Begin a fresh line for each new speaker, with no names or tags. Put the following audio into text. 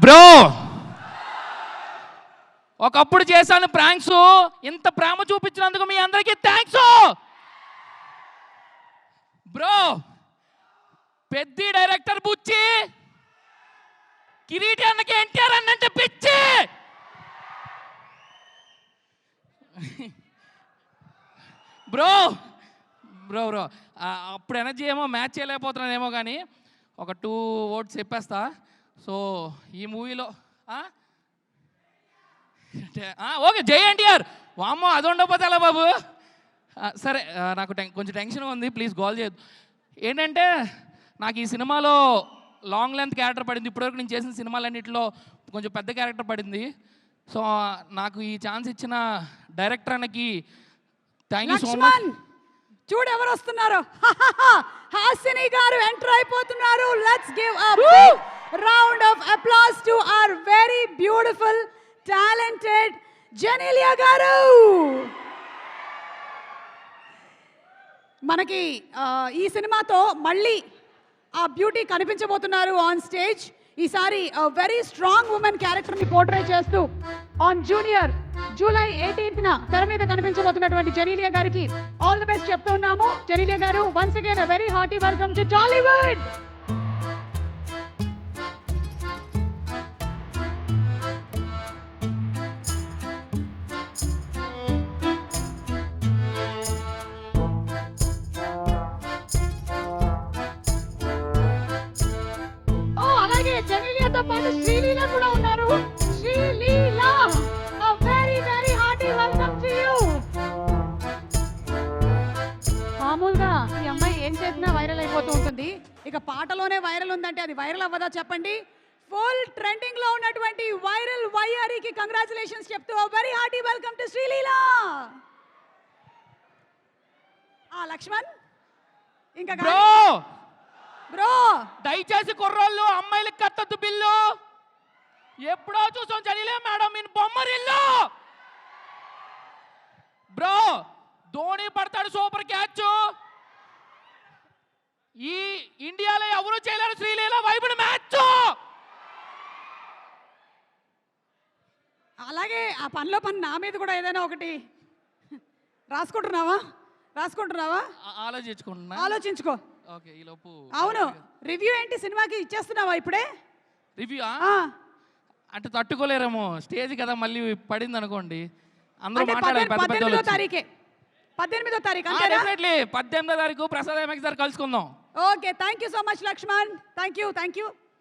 Bro ఒకప్పుడు చేశాను pranks, ఇంత ప్రేమ చూపించినందుకు మీ అందరికీ థ్యాంక్స్. బ్రో పెద్ద డైరెక్టర్ బుచ్చి, కిరీటి అన్నకి ఎన్టీఆర్ అన్నంటే పిచ్చి. బ్రో బ్రో బ్రో అప్పుడు ఎనర్జీ ఏమో మ్యాచ్ చేయలేకపోతున్నానేమో, కానీ ఒక 2 words చెప్పేస్తా. సో ఈ మూవీలో ఓకే జై ఎన్టీఆర్. వామ్మో అది ఉండకపోతే ఎలా బాబు. సరే నాకు కొంచెం టెన్షన్గా ఉంది, ప్లీజ్ గోల్ చేయొద్దు. ఏంటంటే నాకు ఈ సినిమాలో లాంగ్ లెంత్ క్యారెక్టర్ పడింది. ఇప్పటివరకు నేను చేసిన సినిమాలన్నింటిలో కొంచెం పెద్ద క్యారెక్టర్ పడింది. సో నాకు ఈ ఛాన్స్ ఇచ్చిన డైరెక్టర్ అన్నకి థ్యాంక్ యూ సో మచ్.
చూడు ఎవరు వస్తున్నారు, హాసిని గారు ఎంటర్ అయిపోతున్నారు. Let's give a big round of applause to our very beautiful talented Genelia గారు. మనకి ఈ సినిమాతో మళ్ళీ ఆ బ్యూటీ కనిపించబోతున్నారు ఆన్ స్టేజ్. ఈసారి వెరీ స్ట్రాంగ్ ఉమెన్ క్యారెక్టర్ని పోర్ట్రే చేస్తూ ఆన్ జూనియర్ జూలై 18న తెర మీద కనిపించబోతున్నటువంటి జెనీలియా గారికి ఆల్ ది బెస్ట్ చెప్తూ ఉన్నాము. జెనీలియా గారు once again very hearty welcome to Tollywood. జెనీలియాతో పాటు శ్రీలీల కూడా ఉన్నారు. Sreeleela a very very hearty welcome to you. మామూలుగా ఈ అమ్మాయి ఏం చేసినా వైరల్ అయిపోతూ ఉంటుంది, ఇక పాటలోనే వైరల్ ఉందంటే అది వైరల్ అవ్వదా చెప్పండి. ఫుల్ ట్రెండింగ్ లో ఉన్నటువంటి వైరల్ వైఆర్ఈకి కంగ్రాచులేషన్స్ చెప్తూ a very hearty welcome to Sreeleela. Laxman ఇంకా బ్రో
దయచేసి కుర్రోళ్ళు అమ్మాయిలకు కట్టద్దు బిల్లు. ఎప్పుడో చూసాం Genelia madam in Bommarillu. Bro Dhoni పడతాడు సూపర్ క్యాచ్, ఈ ఇండియాలో ఎవరు చేయలేరు శ్రీలీల వైబుని మ్యాచ్.
అలాగే ఆ పనిలో పని నా మీద కూడా ఏదైనా ఒకటి రాసుకుంటున్నావా? ఆలోచించుకో.
ఓకే ఈ లోపు
అవును రివ్యూ ఏంటి సినిమాకి ఇచ్చేస్తున్నావా ఇప్పుడే?
రివ్యూ అంటే తట్టుకోలేరేమో, స్టేజ్ కదా మళ్ళీ పడింది అనుకోండి. అందరూ మాట్లాడాలి.
18వ తారీఖు
డెఫినెట్లీ 18వ తారీఖు ప్రసాద్ ఎంఎక్స్ దగ్గర కలుసుకుందాం.
Okay thank you so much Laxman. Thank you.